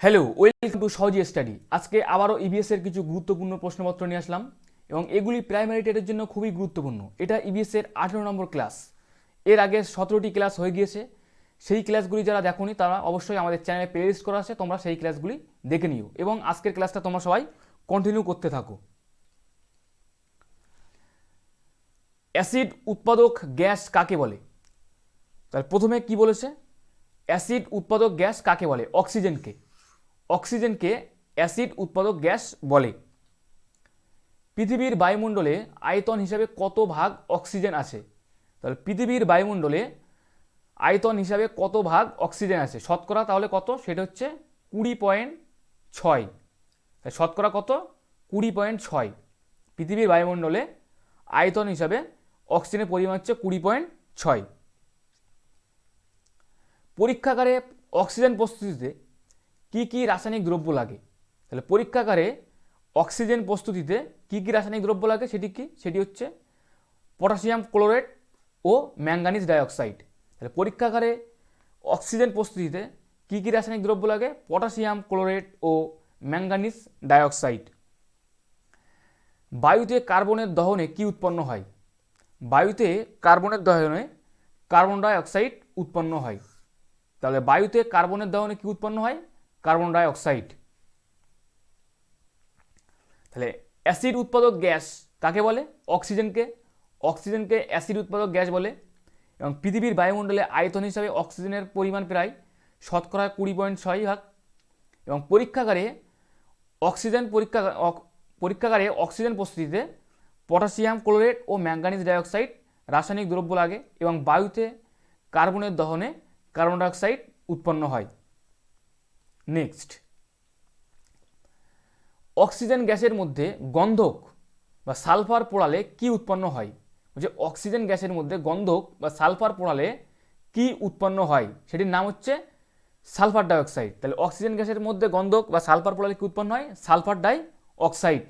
Hello, welcome to Sahaji study. আজকে আবারও EBS এর কিছু গুরুত্বপূর্ণ প্রশ্নপত্র নিয়ে আসলাম এবং এগুলি প্রাইমারি টেটের জন্য খুবই গুরুত্বপূর্ণ। এটা ইবিএস এর 18 নম্বর ক্লাস। এর আগে 17টি ক্লাস হয়ে গিয়েছে। সেই ক্লাসগুলি যারা দেখোনি তারা অবশ্যই আমাদের চ্যানেলে প্লে লিস্ট করা আছে, তোমরা সেই ক্লাসগুলি দেখে নিও এবং আজকের ক্লাসটা তোমরা সবাই কন্টিনিউ করতে থাকো। অ্যাসিড উৎপাদক গ্যাস কাকে বলে? তাহলে প্রথমে কি বলেছে, অ্যাসিড উৎপাদক গ্যাস কাকে বলে? অক্সিজেনকে। অক্সিজেনকে অ্যাসিড উৎপাদক গ্যাস বলে। পৃথিবীর বায়ুমণ্ডলে আয়তন হিসাবে কত ভাগ অক্সিজেন আছে? তাহলে পৃথিবীর বায়ুমণ্ডলে আয়তন হিসাবে কত ভাগ অক্সিজেন আছে শতকরা, তাহলে কত? সেটা হচ্ছে 20.6। শতকরা কত? 20.6। পৃথিবীর বায়ুমণ্ডলে আয়তন হিসাবে অক্সিজেনের পরিমাণ হচ্ছে 20.6। পরীক্ষাগারে অক্সিজেন প্রস্তুতিতে কি কি রাসায়নিক দ্রব্য লাগে? তাহলে পরীক্ষাগারে অক্সিজেন প্রস্তুতিতে কি কি রাসায়নিক দ্রব্য লাগে সেটি হচ্ছে পটাশিয়াম ক্লোরেট ও ম্যাঙ্গানিজ ডাইঅক্সাইড। তাহলে পরীক্ষাগারে অক্সিজেন প্রস্তুতিতে কি কি রাসায়নিক দ্রব্য লাগে? পটাশিয়াম ক্লোরেট ও ম্যাঙ্গানিজ ডাইঅক্সাইড। বায়ুতে কার্বনের দহনে কি উৎপন্ন হয়? বায়ুতে কার্বনের দহনে কার্বন ডাই অক্সাইড উৎপন্ন হয়। তাহলে বায়ুতে কার্বনের দহনে কি উৎপন্ন হয়? Carbon die oxide. তাহলে অ্যাসিড উৎপাদক গ্যাস কাকে বলে? অক্সিজেনকে। অক্সিজেনকে অ্যাসিড উৎপাদক গ্যাস বলে এবং পৃথিবীর বায়ুমণ্ডলে আয়তন হিসাবে অক্সিজেনের পরিমাণ প্রায় শতকরা 20.6 ভাগ। এবং পরীক্ষাগারে অক্সিজেন প্রস্তুতিতে পটাশিয়াম ক্লোরেট ও ম্যাঙ্গানিজ ডাইঅক্সাইড রাসায়নিক দ্রব্য লাগে এবং বায়ুতে কার্বনের দহনে কার্বন ডাইঅক্সাইড উৎপন্ন হয়। নেক্সট, অক্সিজেন গ্যাসের মধ্যে গন্ধক বা সালফার পোড়ালে কি উৎপন্ন হয়? যে অক্সিজেন গ্যাসের মধ্যে গন্ধক বা সালফার পোড়ালে কি উৎপন্ন হয় সেটির নাম হচ্ছে সালফার ডাইঅক্সাইড। তাহলে অক্সিজেন গ্যাসের মধ্যে গন্ধক বা সালফার পোড়ালে কি উৎপন্ন হয়? Sulphur die oxide.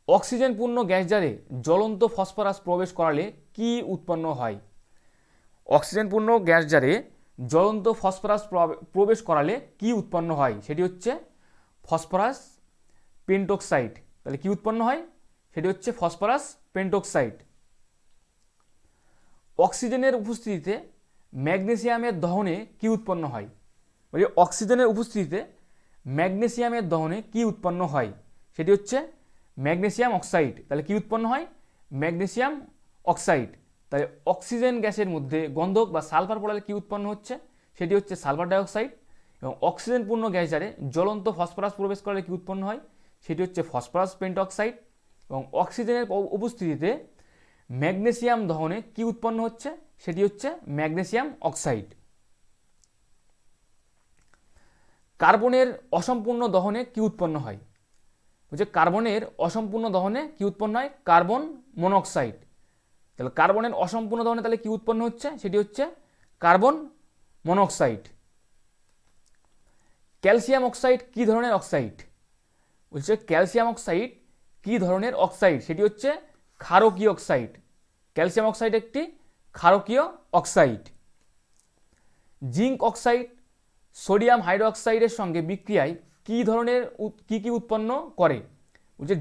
অক্সিজেন পূর্ণ গ্যাস জারে জ্বলন্ত ফসফরাস প্রবেশ করালে কি উৎপন্ন হয়? অক্সিজেন পূর্ণ গ্যাস জারে জ্বলন্ত ফসফরাস প্রবেশ করালে কি উৎপন্ন হয়? সেটি হচ্ছে ফসফরাস পেন্টক্সাইড। তাহলে কি উৎপন্ন হয়? সেটি হচ্ছে ফসফরাস পেন্টক্সাইড। অক্সিজেনের উপস্থিতিতে ম্যাগনেসিয়ামের দহনে কি উৎপন্ন হয়? বলি অক্সিজেনের উপস্থিতিতে ম্যাগনেসিয়ামের দহনে কি উৎপন্ন হয়? সেটি হচ্ছে ম্যাগনেসিয়াম অক্সাইড। তাহলে কি উৎপন্ন হয়? Magnesium oxide. তাহলে অক্সিজেন গ্যাসের মধ্যে গন্ধক বা সালফার পোড়ালে কি উৎপন্ন হচ্ছে? সেটি হচ্ছে সালফার ডাইঅক্সাইড। এবং অক্সিজেন পূর্ণ গ্যাস জারে জ্বলন্ত ফসফরাস প্রবেশ করলে কি উৎপন্ন হয়? সেটি হচ্ছে ফসফরাস পেন্টক্সাইড। এবং অক্সিজেনের উপস্থিতিতে ম্যাগনেসিয়াম দহনে কি উৎপন্ন হচ্ছে? সেটি হচ্ছে ম্যাগনেসিয়াম অক্সাইড। কার্বনের অসম্পূর্ণ দহনে কি উৎপন্ন হয়? বলছে কার্বনের অসম্পূর্ণ দহনে কি উৎপন্ন হয়? Carbon monoxide. তাহলে কার্বনের অসম্পূর্ণ দহনে তাহলে কি উৎপন্ন হচ্ছে? সেটি হচ্ছে কার্বন মনোক্সাইড। ক্যালসিয়াম অক্সাইড কি ধরনের অক্সাইড? বলছে ক্যালসিয়াম অক্সাইড কি ধরনের অক্সাইড? সেটি হচ্ছে ক্ষারকীয় অক্সাইড। ক্যালসিয়াম অক্সাইড একটি ক্ষারকীয় অক্সাইড। জিঙ্ক অক্সাইড সোডিয়াম হাইড্রোক্সাইডের সঙ্গে বিক্রিয়ায় কি ধরনের কি উৎপন্ন করে? বলছে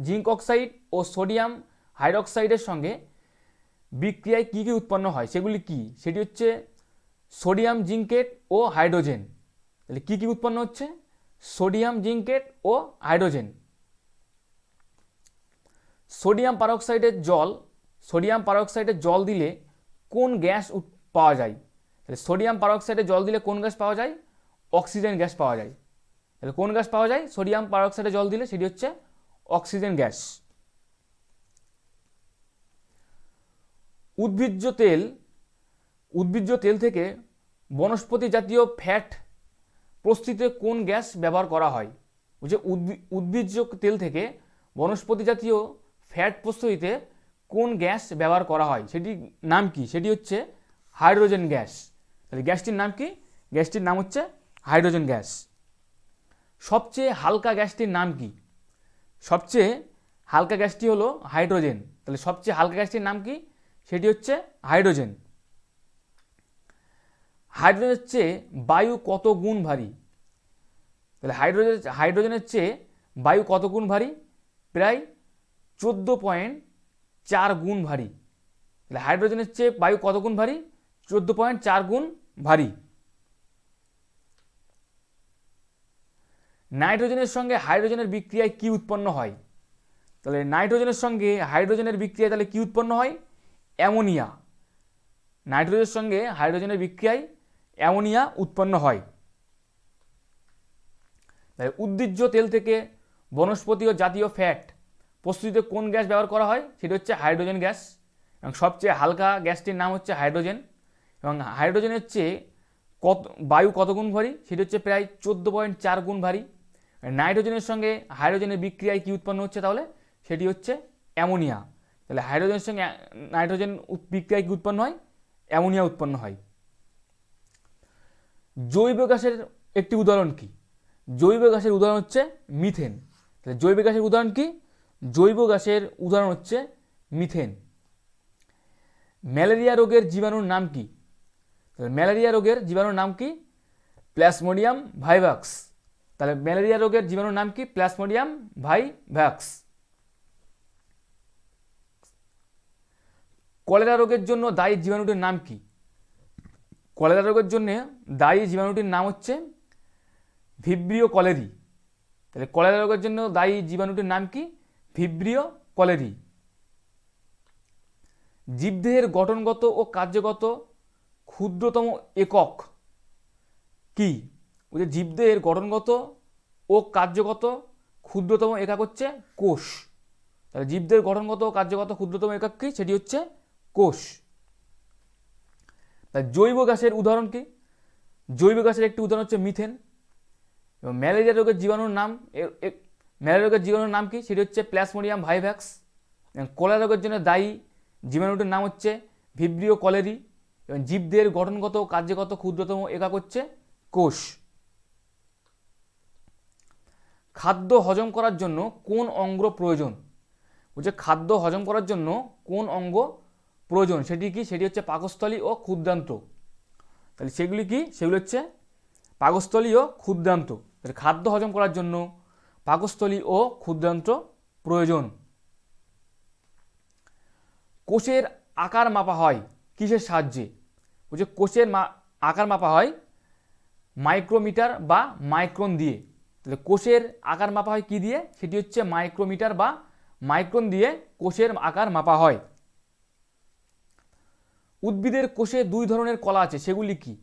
জিঙ্ক অক্সাইড ও সোডিয়াম হাইড্রোক্সাইডের সঙ্গে বিক্রিয়ায় কি উৎপন্ন হয় সেগুলি কি? সেটি হচ্ছে সোডিয়াম জিঙ্কেট ও হাইড্রোজেন। তাহলে কি উৎপন্ন হচ্ছে? সোডিয়াম জিঙ্কেট ও হাইড্রোজেন। সোডিয়াম পারঅক্সাইডের জল দিলে কোন গ্যাস পাওয়া যায়? তাহলে সোডিয়াম পারঅক্সাইডের জল দিলে কোন গ্যাস পাওয়া যায়? অক্সিজেন গ্যাস পাওয়া যায়। তাহলে কোন গ্যাস পাওয়া যায় সোডিয়াম পারঅক্সাইডের জল দিলে? সেটি হচ্ছে অক্সিজেন গ্যাস। উদ্ভিজ্জ তেল থেকে বনস্পতি জাতীয় ফ্যাট প্রস্তুতিতে কোন গ্যাস ব্যবহার করা হয়? যে উদ্ভিজ্জ তেল থেকে বনস্পতি জাতীয় ফ্যাট প্রস্তুতিতে কোন গ্যাস ব্যবহার করা হয় সেটির নাম কি? সেটি হচ্ছে হাইড্রোজেন গ্যাস। তাহলে গ্যাসটির নাম কি? গ্যাসটির নাম হচ্ছে হাইড্রোজেন গ্যাস। সবচেয়ে হালকা গ্যাসটির নাম কি? সবচেয়ে হালকা গ্যাসটি হলো হাইড্রোজেন। তাহলে সবচেয়ে হালকা গ্যাসটির নাম কি? সেটি হচ্ছে হাইড্রোজেন। হাইড্রোজেনের চেয়ে বায়ু কত গুণ ভারী? তাহলে হাইড্রোজেনের চেয়ে বায়ু কত গুণ ভারী? প্রায় 14.4 গুণ ভারী। তাহলে হাইড্রোজেনের চেয়ে বায়ু কত গুণ ভারী? 14.4 গুণ ভারী। নাইট্রোজেনের সঙ্গে হাইড্রোজেনের বিক্রিয়ায় কি উৎপন্ন হয়? তাহলে নাইট্রোজেনের সঙ্গে হাইড্রোজেনের বিক্রিয়ায় তাহলে কি উৎপন্ন হয়? অ্যামোনিয়া। নাইট্রোজেনের সঙ্গে হাইড্রোজেনের বিক্রিয়ায় অ্যামোনিয়া উৎপন্ন হয়। তাহলে উদ্ভিজ্জ তেল থেকে বনস্পতি ও জাতীয় ফ্যাট প্রস্তুতিতে কোন গ্যাস ব্যবহার করা হয়? সেটা হচ্ছে হাইড্রোজেন গ্যাস, এবং সবচেয়ে হালকা গ্যাসটির নাম হচ্ছে হাইড্রোজেন। এবং হাইড্রোজেনের চেয়ে বায়ু কত গুণ ভারী? সেটা হচ্ছে প্রায় 14.4 গুণ ভারী। নাইট্রোজেনের সঙ্গে হাইড্রোজেনের বিক্রিয়ায় কি উৎপন্ন হচ্ছে তাহলে? সেটি হচ্ছে অ্যামোনিয়া। তাহলে হাইড্রোজেনের সঙ্গে নাইট্রোজেন বিক্রিয়ায় কি উৎপন্ন হয়? অ্যামোনিয়া উৎপন্ন হয়। জৈব গ্যাসের একটি উদাহরণ কি? জৈব গ্যাসের উদাহরণ হচ্ছে মিথেন। তাহলে জৈব গ্যাসের উদাহরণ কি? জৈব গ্যাসের উদাহরণ হচ্ছে মিথেন। ম্যালেরিয়া রোগের জীবাণুর নাম কি? তাহলে ম্যালেরিয়া রোগের জীবাণুর নাম কি? প্লাজমোডিয়াম ভাইভাক্স। তাহলে ম্যালেরিয়া রোগের জীবাণুর নাম কি? প্লাজমোডিয়াম ভাইভাক্স। কলেরা রোগের জন্য দায়ী জীবাণুটির নাম কি? কলেরা রোগের জন্য দায়ী জীবাণুটির নাম হচ্ছে ভিব্রিও কলেরি। তাহলে কলেরা রোগের জন্য দায়ী জীবাণুটির নাম কি? Vibrio colliery. জীবদেহের গঠনগত ও কার্যগত ক্ষুদ্রতম একক কি? ওই যে জীবদেহের গঠনগত ও কার্যগত ক্ষুদ্রতম একক হচ্ছে কোষ। তাহলে জীবদেহের গঠনগত ও কার্যগত ক্ষুদ্রতম একক কি? সেটি হচ্ছে কোষ। তাই জৈব গ্যাসের উদাহরণ কি? জৈব গ্যাসের একটি উদাহরণ হচ্ছে মিথেন। এবং ম্যালেরিয়া রোগের জীবাণুর নাম কি? সেটি হচ্ছে প্লাজমোডিয়াম ভাইভাক্স। কলেরা রোগের জন্য দায়ী জীবাণুটির নাম হচ্ছে ভিব্রিও কলেরি। এবং জীবদেহের গঠনগত ও কার্যগত ক্ষুদ্রতম একক হচ্ছে কোষ। খাদ্য হজম করার জন্য কোন অঙ্গ প্রয়োজন? বলছে খাদ্য হজম করার জন্য কোন অঙ্গ প্রয়োজন? সেটি কি? সেটি হচ্ছে পাকস্থলী ও ক্ষুদ্রান্ত। তাহলে সেগুলি কি? সেগুলি হচ্ছে পাকস্থলী ও ক্ষুদ্রান্ত। তাহলে খাদ্য হজম করার জন্য পাকস্থলী ও ক্ষুদ্রান্ত প্রয়োজন। কোষের আকার মাপা হয় কিসের সাহায্যে? বলছে কোষের আকার মাপা হয় মাইক্রোমিটার বা মাইক্রন দিয়ে। তাহলে কোষের আকার মাপা হয় কি দিয়ে? সেটি হচ্ছে মাইক্রোমিটার বা মাইক্রন দিয়ে কোষের আকার মাপা হয়। উদ্ভিদের কোষে দুই ধরনের কলা আছে, সেগুলি কি?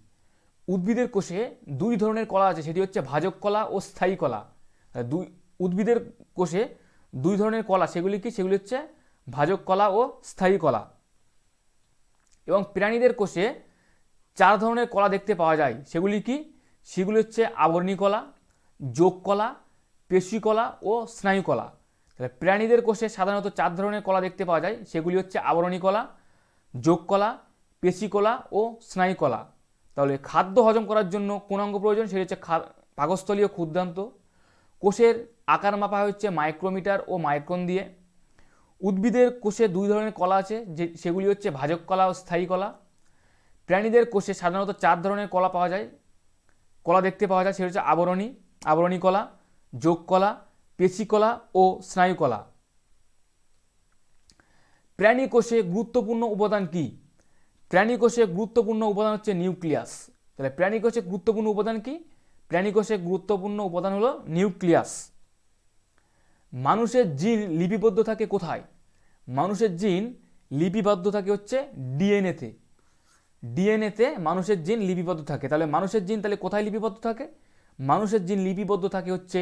উদ্ভিদের কোষে দুই ধরনের কলা আছে, সেটি হচ্ছে ভাজক কলা ও স্থায়ী কলা। উদ্ভিদের কোষে দুই ধরনের কলা, সেগুলি কি? সেগুলি হচ্ছে ভাজক কলা ও স্থায়ী কলা। এবং প্রাণীদের কোষে 4 ধরনের কলা দেখতে পাওয়া যায়, সেগুলি কি? সেগুলি হচ্ছে আবরণী কলা, যোগ কলা, পেশী কলা ও স্নায়ু কলা। তাহলে প্রাণীদের কোষে সাধারণত 4 ধরনের কলা দেখতে পাওয়া যায়, সেগুলি হচ্ছে আবরণী কলা, যোগ কলা, পেশী কলা ও স্নায়ু কলা। তাহলে খাদ্য হজম করার জন্য কোন অঙ্গ প্রয়োজন? সেটি হচ্ছে পাকস্থলী ও ক্ষুদ্রান্ত। কোষের আকার মাপা হচ্ছে মাইক্রোমিটার ও মাইক্রন দিয়ে। উদ্ভিদের কোষে 2 ধরনের কলা আছে, সেগুলি হচ্ছে ভাজক কলা ও স্থায়ী কলা। প্রাণীদের কোষে সাধারণত 4 ধরনের কলা দেখতে পাওয়া যায়, সেটা হচ্ছে আবরণী কলা, যোগ কলা, পেশী কলা ও স্নায়ু কলা। প্রাণী কোষে গুরুত্বপূর্ণ উপাদান কি? প্রাণী কোষে গুরুত্বপূর্ণ উপাদান হচ্ছে নিউক্লিয়াস। তাহলে প্রাণী কোষে গুরুত্বপূর্ণ উপাদান কি? প্রাণী কোষে গুরুত্বপূর্ণ উপাদান হলো নিউক্লিয়াস। মানুষের জিন লিপিবদ্ধ থাকে কোথায়? মানুষের জিন লিপিবদ্ধ থাকে হচ্ছে ডিএনএতে। ডিএনএতে মানুষের জিন লিপিবদ্ধ থাকে। তাহলে মানুষের জিন তাহলে কোথায় লিপিবদ্ধ থাকে? মানুষের জিন লিপিবদ্ধ থাকে হচ্ছে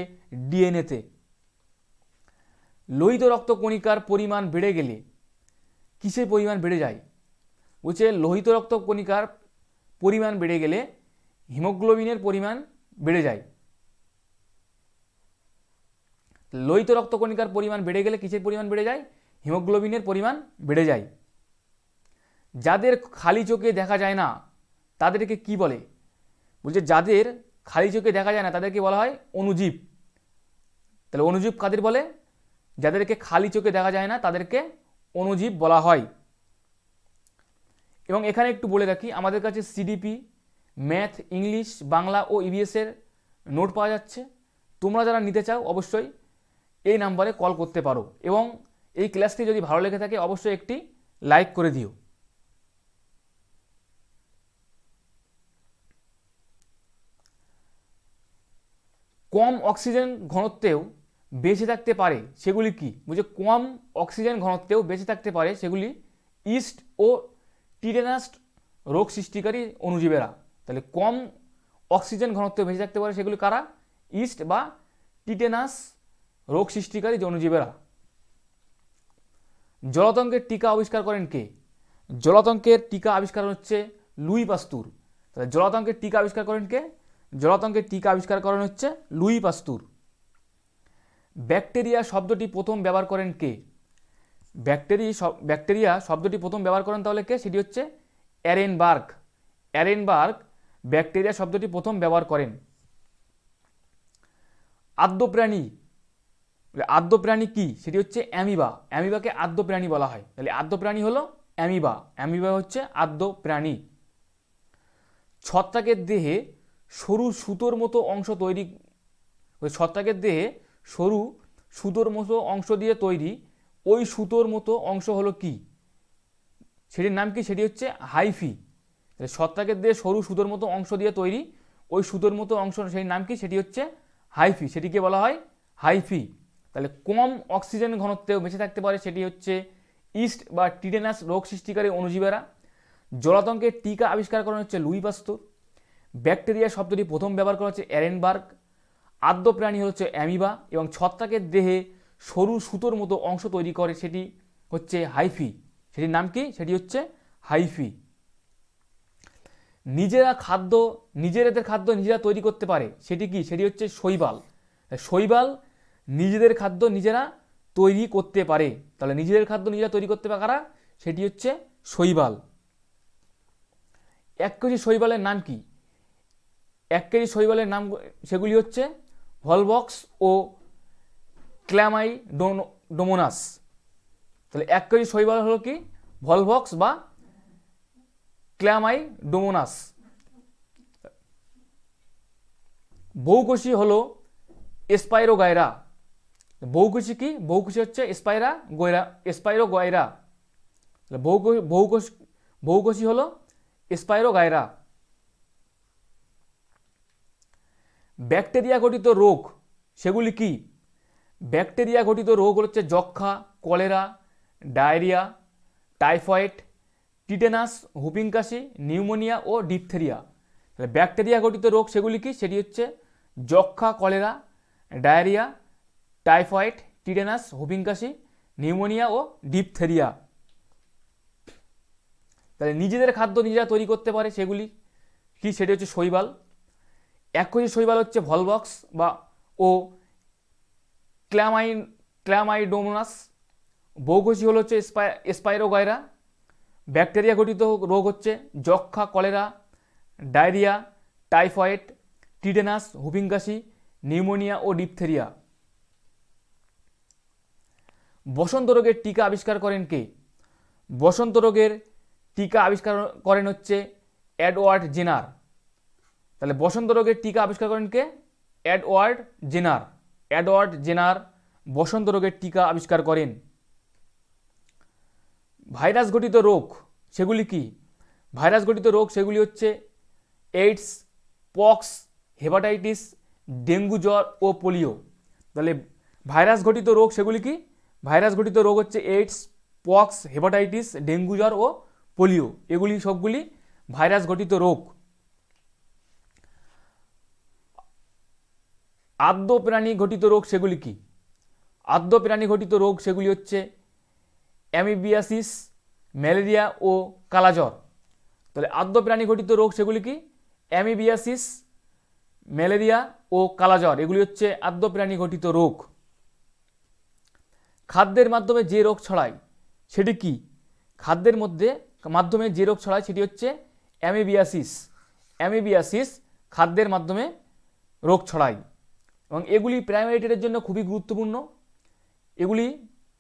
ডিএনএতে। লোহিত রক্ত কণিকার পরিমাণ বেড়ে গেলে কিসের পরিমাণ বেড়ে যায়? বলছে লোহিত রক্ত কণিকার পরিমাণ বেড়ে গেলে হিমোগ্লোবিনের পরিমাণ বেড়ে যায়। লোহিত রক্ত কণিকার পরিমাণ বেড়ে গেলে কিসের পরিমাণ বেড়ে যায়? হিমোগ্লোবিনের পরিমাণ বেড়ে যায়। যাদের খালি চোখে দেখা যায় না তাদেরকে কি বলে? বলছে যাদের খালি চোখে দেখা যায় না তাদেরকে বলা হয় অণুজীব। তাহলে অণুজীব কাদের বলে? যাদেরকে খালি চোখে দেখা যায় না তাদেরকে অণুজীব বলা হয়। এবং এখানে একটু বলে রাখি, আমাদের কাছে সিডিপি, ম্যাথ, ইংলিশ, বাংলা ও ইভিএস এর নোট পাওয়া যাচ্ছে। তোমরা যারা নিতে চাও অবশ্যই এই নাম্বারে কল করতে পারো এবং এই ক্লাসটি যদি ভালো লেগে থাকে অবশ্যই একটি লাইক করে দিও। কম অক্সিজেন ঘনত্বেও বেঁচে থাকতে পারে সেগুলি কি? বুঝে কম অক্সিজেন ঘনত্বেও বেঁচে থাকতে পারে সেগুলি ইস্ট ও টিটেনাস রোগ সৃষ্টিকারী অণুজীবেরা। তাহলে কম অক্সিজেন ঘনত্বে বেঁচে থাকতে পারে সেগুলি কারা? ইস্ট বা টিটেনাস রোগ সৃষ্টিকারী যে অণুজীবেরা। জলাতঙ্কের টিকা আবিষ্কার করেন কে? জলাতঙ্কের টিকা আবিষ্কার হচ্ছে লুই পাস্তুর। তাহলে জলাতঙ্কের টিকা আবিষ্কার করেন কে? জলাতঙ্কের টিকা আবিষ্কার করেন হচ্ছে লুই পাস্তুর। ব্যাকটেরিয়া শব্দটি প্রথম ব্যবহার করেন কে? ব্যাকটেরিয়া শব্দটি প্রথম ব্যবহার করেন তাহলে কে? সেটি হচ্ছে অ্যারেনবার্গ। অ্যারেনবার্গ ব্যাকটেরিয়া শব্দটি প্রথম ব্যবহার করেন। আদ্যপ্রাণী, আদ্যপ্রাণী কি? সেটি হচ্ছে অ্যামিবা। অ্যামিবাকে আদ্যপ্রাণী বলা হয়। তাহলে আদ্যপ্রাণী হলো অ্যামিবা। অ্যামিবা হচ্ছে আদ্যপ্রাণী। ছত্রাকের দেহে সরু সুতোর মতো অংশ তৈরি, ছত্রাকের দেহে সরু সুতোর মতো অংশ দিয়ে তৈরি ওই সুতোর মতো অংশ হলো কি? সেটির নাম কি? সেটি হচ্ছে হাইফি। ছত্রাকের দেহে সরু সুতোর মতো অংশ দিয়ে তৈরি ওই সুতোর মতো অংশ, সেই নাম কি? সেটি হচ্ছে হাইফি। সেটিকে বলা হয় হাইফি। তাহলে কম অক্সিজেন ঘনত্বেও বেঁচে থাকতে পারে সেটি হচ্ছে ইস্ট বা টিটেনাস রোগ সৃষ্টিকারী অণুজীবেরা। জলাতঙ্কের টিকা আবিষ্কার করা হচ্ছে লুই পাস্তুর। ব্যাকটেরিয়া শব্দটি প্রথম ব্যবহার করা হচ্ছে অ্যারেনবার্গ। আদ্যপ্রাণী হচ্ছে অ্যামিবা এবং ছত্রাকের দেহে সরু সুতোর মতো অংশ তৈরি করে সেটি হচ্ছে হাইফি। সেটির নাম কি? সেটি হচ্ছে হাইফি। নিজেদের খাদ্য নিজেরা তৈরি করতে পারে সেটি কি? সেটি হচ্ছে শৈবাল। শৈবাল নিজেদের খাদ্য নিজেরা তৈরি করতে পারে। তাহলে নিজেদের খাদ্য নিজেরা তৈরি করতে পারে কারা? সেটি হচ্ছে শৈবাল। 1 কেজি শৈবালের নাম কি? 1 কেজি শৈবালের নাম সেগুলি হচ্ছে ভলভক্স ও ক্ল্যামাইডোমোনাস। তাহলে 1 কেজি শৈবাল হলো কি? ভলভক্স বা ক্ল্যামাইডোমোনাস। বহুকোষী হলো স্পাইরোগাইরা। বহুকোষী কি? বহুকোষী হচ্ছে স্পাইরোগাইরা। বহুকোষী হলো স্পাইরোগাইরা। ব্যাকটেরিয়া ঘটিত রোগ সেগুলি কি? ব্যাকটেরিয়া ঘটিত রোগ হচ্ছে যক্ষা, cholera, diarrhoea, typhoid, tetanus, whooping কাশি, নিউমোনিয়া ও ডিপথেরিয়া। তাহলে ব্যাকটেরিয়া ঘটিত রোগ সেগুলি কি? সেটি হচ্ছে যক্ষা, cholera, diarrhoea, typhoid, tetanus, whooping কাশি, নিউমোনিয়া ও ডিপথেরিয়া। তাহলে নিজেদের খাদ্য নিজেরা তৈরি করতে পারে সেগুলি কি? সেটি হচ্ছে শৈবাল। 1 কেজি শৈবাল হচ্ছে ভলভক্স বা ও ক্ল্যামাইডোমোনাস। বহুকোষী হলো হচ্ছে স্পাইরোগাইরা। ব্যাকটেরিয়া ঘটিত রোগ হচ্ছে যক্ষা, cholera, diarrhoea, typhoid, tetanus, whooping কাশি, নিউমোনিয়া ও ডিপথেরিয়া। বসন্ত রোগের টিকা আবিষ্কার করেন কে? বসন্ত রোগের টিকা আবিষ্কার করেন হচ্ছে এডওয়ার্ড জেনার। তাহলে বসন্ত রোগের টিকা আবিষ্কার করেন কে? Edward Jenner. এডওয়ার্ড জেনার বসন্ত রোগের টিকা আবিষ্কার করেন। ভাইরাস ঘটিত রোগ সেগুলি কি? ভাইরাস ঘটিত রোগ সেগুলি হচ্ছে এইডস, পক্স, হেপাটাইটিস, ডেঙ্গু জ্বর ও পোলিও। তাহলে ভাইরাস ঘটিত রোগ সেগুলি কি? ভাইরাস ঘটিত রোগ হচ্ছে এইডস, পক্স, হেপাটাইটিস, ডেঙ্গু জ্বর ও পোলিও। এগুলি সবগুলি ভাইরাস ঘটিত রোগ। আদ্য প্রাণী ঘটিত রোগ সেগুলি কি? আদ্য প্রাণী ঘটিত রোগ সেগুলি হচ্ছে অ্যামিবিয়াসিস, ম্যালেরিয়া ও কালাজ্বর। তাহলে আদ্য প্রাণী ঘটিত রোগ সেগুলি কি? অ্যামিবিয়াসিস, ম্যালেরিয়া ও কালাজ্বর। এগুলি হচ্ছে আদ্য প্রাণী ঘটিত রোগ। খাদ্যের মাধ্যমে যে রোগ ছড়ায় সেটি কি? খাদ্যের মাধ্যমে যে রোগ ছড়ায় সেটি হচ্ছে অ্যামিবিয়াসিস। অ্যামিবিয়াসিস খাদ্যের মাধ্যমে রোগ ছড়ায় এবং এগুলি প্রাইমারি টেটের জন্য খুবই গুরুত্বপূর্ণ। এগুলি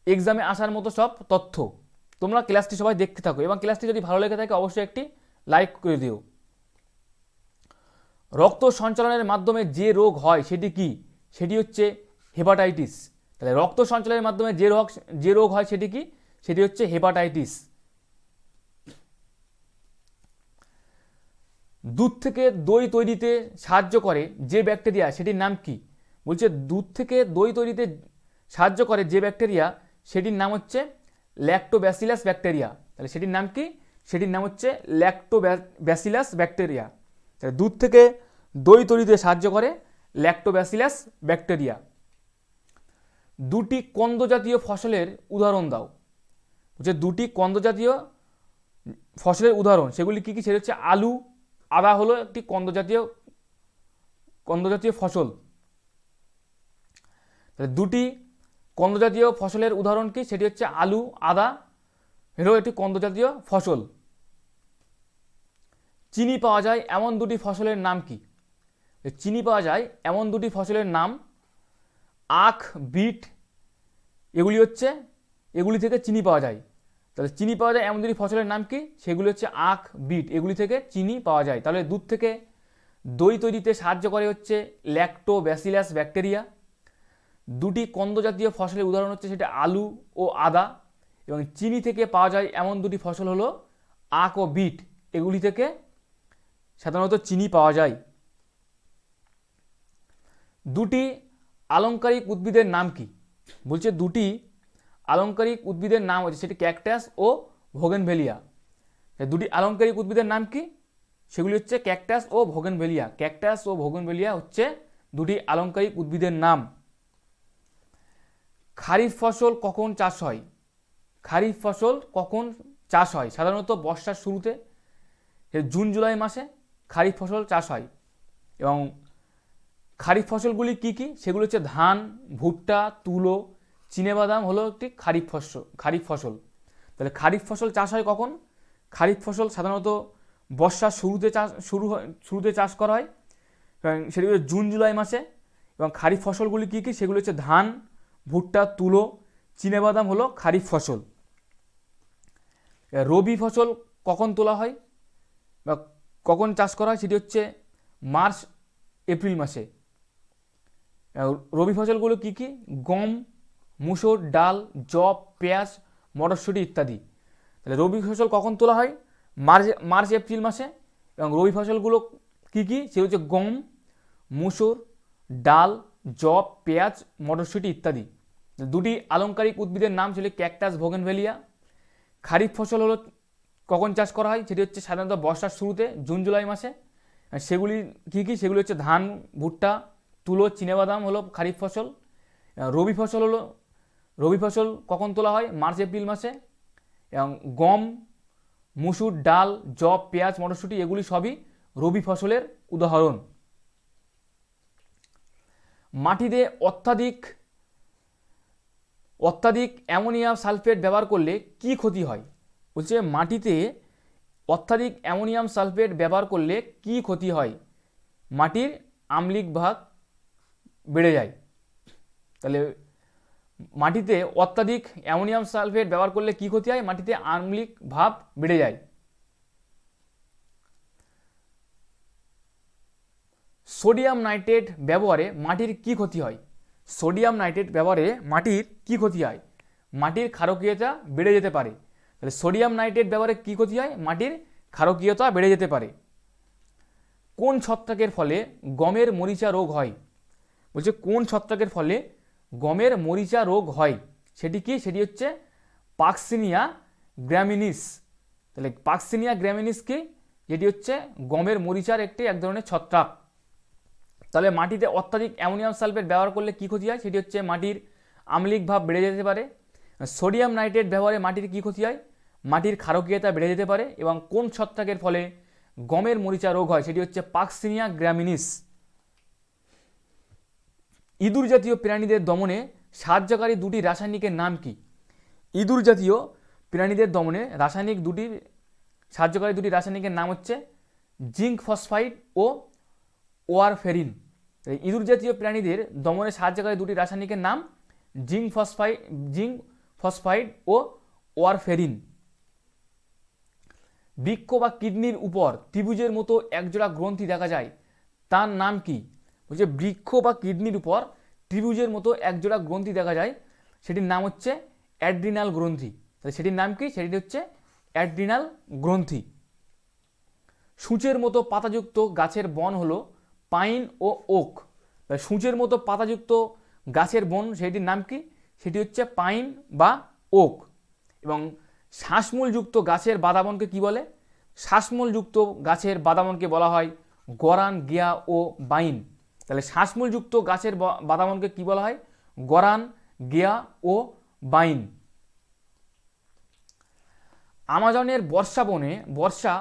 এক্সামে আসার মতো সব তথ্য। তোমরা ক্লাসটি সবাই দেখতে থাকো এবং ক্লাসটি যদি ভালো লেগে থাকে অবশ্যই একটি লাইক করে দিও। রক্ত সঞ্চালনের মাধ্যমে যে রোগ হয় সেটি কি? সেটি হচ্ছে হেপাটাইটিস। তাহলে রক্ত সঞ্চালনের মাধ্যমে যে রোগ হয় সেটি কি? সেটি হচ্ছে হেপাটাইটিস। দুধ থেকে দই তৈরিতে সাহায্য করে যে ব্যাকটেরিয়া সেটির নাম কি? বলছে দুধ থেকে দই তৈরিতে সাহায্য করে যে ব্যাকটেরিয়া সেটির নাম হচ্ছে ল্যাক্টোব্যাসিলাস ব্যাকটেরিয়া। তাহলে সেটির নাম কি? সেটির নাম হচ্ছে ল্যাক্টোব্যাসিলাস ব্যাকটেরিয়া। তাহলে দুধ থেকে দই তৈরিতে সাহায্য করে ল্যাক্টোব্যাসিলাস ব্যাকটেরিয়া। দুটি কন্দ জাতীয় ফসলের উদাহরণ দাও। বলছে দুটি কন্দ জাতীয় ফসলের উদাহরণ, সেগুলি কী কী? সেটা হচ্ছে আলু, আদা হলো একটি কন্দ জাতীয় ফসল। তাহলে দুটি কন্দ জাতীয় ফসলের উদাহরণ কি? সেটি হচ্ছে আলু, আদা হলো একটি কন্দ জাতীয় ফসল। চিনি পাওয়া যায় এমন দুটি ফসলের নাম কি? চিনি পাওয়া যায় এমন দুটি ফসলের নাম আখ, বিট, এগুলি থেকে চিনি পাওয়া যায়। তাহলে চিনি পাওয়া যায় এমন দুটি ফসলের নাম কি? সেগুলি হচ্ছে আখ, বিট, এগুলি থেকে চিনি পাওয়া যায়। তাহলে দুধ থেকে দই তৈরিতে সাহায্য করে হচ্ছে ল্যাক্টোব্যাসিলাস ব্যাকটেরিয়া। দুটি কন্দ জাতীয় ফসলের উদাহরণ হচ্ছে সেটা আলু ও আদা, এবং চিনি থেকে পাওয়া যায় এমন দুটি ফসল হলো আখ ও বিট, এগুলি থেকে সাধারণত চিনি পাওয়া যায়। দুটি আলংকারিক উদ্ভিদের নাম কি? বলছে দুটি আলংকারিক উদ্ভিদের নাম হচ্ছে সেটি ক্যাকটাস ও ভোগেনভেলিয়া। দুটি আলংকারিক উদ্ভিদের নাম কি? সেগুলি হচ্ছে ক্যাকটাস ও ভোগেনভেলিয়া। ক্যাকটাস ও ভোগেনভেলিয়া হচ্ছে দুটি আলংকারিক উদ্ভিদের নাম। খারিফ ফসল কখন চাষ হয়? খারিফ ফসল কখন চাষ হয়? সাধারণত বর্ষার শুরুতে, জুন জুলাই মাসে খারিফ ফসল চাষ হয়। এবং খারিফ ফসলগুলি কি কি? সেগুলো হচ্ছে ধান, ভুট্টা, তুলো, চিনেবাদাম হলো একটি খারিফ ফসল। তাহলে খারিফ ফসল চাষ হয় কখন? খারিফ ফসল সাধারণত বর্ষার শুরুতে চাষ করা হয়, এবং সেটি হচ্ছে জুন জুলাই মাসে। এবং খারিফ ফসলগুলি কি কি? সেগুলো হচ্ছে ধান, ভুট্টা, তুলো, চিনেবাদাম হলো খারিফ ফসল। রবি ফসল কখন তোলা হয় বা কখন চাষ করা হয়? সেটি হচ্ছে মার্চ, এপ্রিল মাসে। রবি ফসলগুলো কি কি? গম, মুসুর ডাল, যব, পেঁয়াজ, মটরশুঁটি ইত্যাদি। তাহলে রবি ফসল কখন তোলা হয়? মার্চ এপ্রিল মাসে। এবং রবি ফসলগুলো কি কি? সেগুলো হচ্ছে গম, মুসুর ডাল, যব, পেঁয়াজ, মটরশুঁটি ইত্যাদি। দুটি আলংকারিক উদ্ভিদের নাম ছিল ক্যাকটাস, ভোগেনভেলিয়া। খারিফ ফসল হলো কখন চাষ করা হয়? সেটি হচ্ছে সাধারণত বর্ষার শুরুতে, জুন জুলাই মাসে। সেগুলি কী কী? সেগুলি হচ্ছে ধান, ভুট্টা, তুলো, চিনেবাদাম হলো খারিফ ফসল। রবি ফসল কখন তোলা হয়? মার্চ এপ্রিল মাসে। এবং গম, মুসুর ডাল, যব, পেঁয়াজ, মটরশুঁটি এগুলি সবই রবি ফসলের উদাহরণ। মাটিতে অত্যাধিক অ্যামোনিয়াম সালফেট ব্যবহার করলে কি ক্ষতি হয়? বলছে মাটিতে অত্যাধিক অ্যামোনিয়াম সালফেট ব্যবহার করলে কি ক্ষতি হয়? মাটির আম্লিক ভাগ বেড়ে যায়। তাহলে মাটিতে অত্যাধিক অ্যামোনিয়াম সালফেট ব্যবহার করলে কি ক্ষতি হয়? মাটিতে আম্লিক ভাব বেড়ে যায়। সোডিয়াম নাইট্রেট ব্যবহারে মাটির কি ক্ষতি হয়? সোডিয়াম নাইট্রেট ব্যবহারে মাটির কি ক্ষতি হয়? মাটির ক্ষারকীয়তা বেড়ে যেতে পারে। তাহলে সোডিয়াম নাইট্রেট ব্যবহারে কি ক্ষতি হয়? মাটির ক্ষারকীয়তা বেড়ে যেতে পারে। কোন ছত্রাকের ফলে গমের মরিচা রোগ হয়? বলছে কোন ছত্রাকের ফলে গমের মরিচা রোগ হয়? সেটি কি? সেটি হচ্ছে পাক্সিনিয়া গ্র্যামিনিস। তাহলে পাক্সিনিয়া গ্র্যামিনিস কি? যেটি হচ্ছে গমের মরিচার এক ধরনের ছত্রাক। তাহলে মাটিতে অত্যাধিক অ্যামোনিয়াম সালফেট ব্যবহার করলে কি ক্ষতি হয়? সেটি হচ্ছে মাটির আম্লিক ভাব বেড়ে যেতে পারে। সোডিয়াম নাইট্রেট ব্যবহারে মাটির কি ক্ষতি হয়? মাটির ক্ষারকীয়তা বেড়ে যেতে পারে। এবং কোন ছত্রাকের ফলে গমের মরিচা রোগ হয়? সেটি হচ্ছে পাক্সিনিয়া গ্র্যামিনিস। ইঁদুর জাতীয় প্রাণীদের দমনে সাহায্যকারী দুটি রাসায়নিকের নাম কি? ইঁদুর জাতীয় প্রাণীদের দমনে সাহায্যকারী দুটি রাসায়নিকের নাম হচ্ছে জিঙ্ক ফসফাইড ও ওয়ারফেরিন। ইঁদুর জাতীয় প্রাণীদের দমনে সাহায্যকারী দুটি রাসায়নিকের নাম জিঙ্ক ফসফাইড ও ওয়ারফেরিন। বৃক্ক বা কিডনির উপর ত্রিভুজের মতো একজোড়া গ্রন্থি দেখা যায়, তার নাম কি? বলছে বৃক্ক বা কিডনির উপর ত্রিভুজের মতো একজোড়া গ্রন্থি দেখা যায়, সেটির নাম হচ্ছে অ্যাড্রিনাল গ্রন্থি। তাহলে সেটির নাম কি? সেটি হচ্ছে অ্যাড্রিনাল গ্রন্থি। সূচের মতো পাতাযুক্ত গাছের বন হলো পাইন ও ওক। তাহলে সূচের মতো পাতাযুক্ত গাছের বন, সেটির নাম কি? সেটি হচ্ছে পাইন বা ওক। এবং শ্বাসমূলযুক্ত গাছের বাদাবনকে কি বলে? শ্বাসমূলযুক্ত গাছের বাদাবনকে বলা হয় গরান, গিয়া ও বাইন। তাহলে শ্বাসমূলযুক্ত গাছের বাদাবনকে কি বলা হয়? গরান, গিয়া ও বাইন। আমাজনের বর্ষা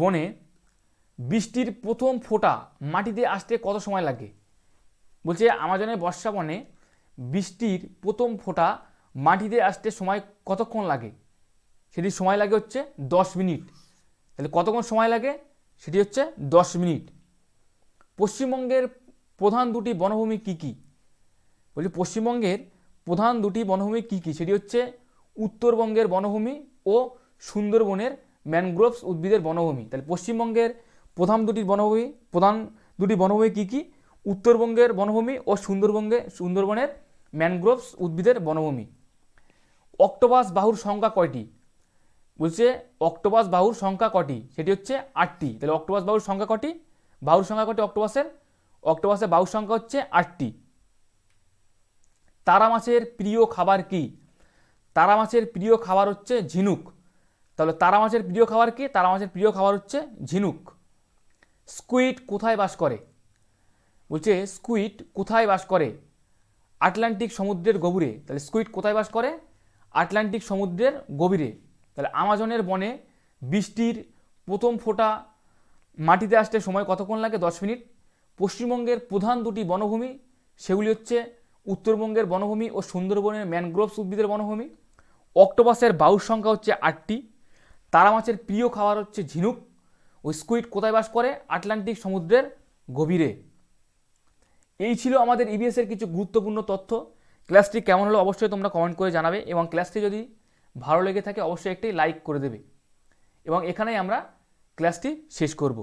বনে বৃষ্টির প্রথম ফোঁটা মাটিতে আসতে কত সময় লাগে? বলছে আমাজনের বর্ষা বনে বৃষ্টির প্রথম ফোঁটা মাটিতে আসতে সময় কতক্ষণ লাগে? সেটি সময় লাগে হচ্ছে 10 মিনিট। তাহলে কতক্ষণ সময় লাগে? সেটি হচ্ছে 10 মিনিট। পশ্চিমবঙ্গের প্রধান দুটি বনভূমি কি কি? বলছি পশ্চিমবঙ্গের প্রধান দুটি বনভূমি কি কি? সেটি হচ্ছে উত্তরবঙ্গের বনভূমি ও সুন্দরবনের ম্যানগ্রোভস উদ্ভিদের বনভূমি। তাহলে পশ্চিমবঙ্গের প্রধান দুটি বনভূমি কি কি? উত্তরবঙ্গের বনভূমি ও সুন্দরবনের ম্যানগ্রোভস উদ্ভিদের বনভূমি। অক্টোপাস বাহুর সংখ্যা কয়টি? বলছে অক্টোপাস বাহুর সংখ্যা কটি? সেটি হচ্ছে 8টি। তাহলে অক্টোপাস বাহুর সংখ্যা কটি? বাহুর সংখ্যা কটি অক্টোপাসের বাহুর সংখ্যা হচ্ছে 8টি। তারা মাছের প্রিয় খাবার কি? তারা মাছের প্রিয় খাবার হচ্ছে ঝিনুক। তাহলে তারা মাছের প্রিয় খাবার কি? তারা মাছের প্রিয় খাবার হচ্ছে ঝিনুক। স্কুইড কোথায় বাস করে? বলছে স্কুইড কোথায় বাস করে? আটলান্টিক সমুদ্রের গভীরে। তাহলে স্কুইড কোথায় বাস করে? আটলান্টিক সমুদ্রের গভীরে। তাহলে আমাজনের বনে বৃষ্টির প্রথম ফোঁটা মাটিতে আসতে সময় কতক্ষণ লাগে? 10 মিনিট। পশ্চিমবঙ্গের প্রধান দুটি বনভূমি, সেগুলি হচ্ছে উত্তরবঙ্গের বনভূমি ও সুন্দরবনের ম্যানগ্রোভস উদ্ভিদের বনভূমি। অক্টোপাসের বাহুর সংখ্যা হচ্ছে 8টি। তারা মাছের প্রিয় খাবার হচ্ছে ঝিনুক। ও স্কুইড কোথায় বাস করে? আটলান্টিক সমুদ্রের গভীরে। এই ছিল আমাদের ইবিএসের কিছু গুরুত্বপূর্ণ তথ্য। ক্লাসটি কেমন হলো অবশ্যই তোমরা কমেন্ট করে জানাবে, এবং ক্লাসটি যদি ভালো লেগে থাকে অবশ্যই একটি লাইক করে দেবে। এবং এখানেই আমরা ক্লাসটি শেষ করব।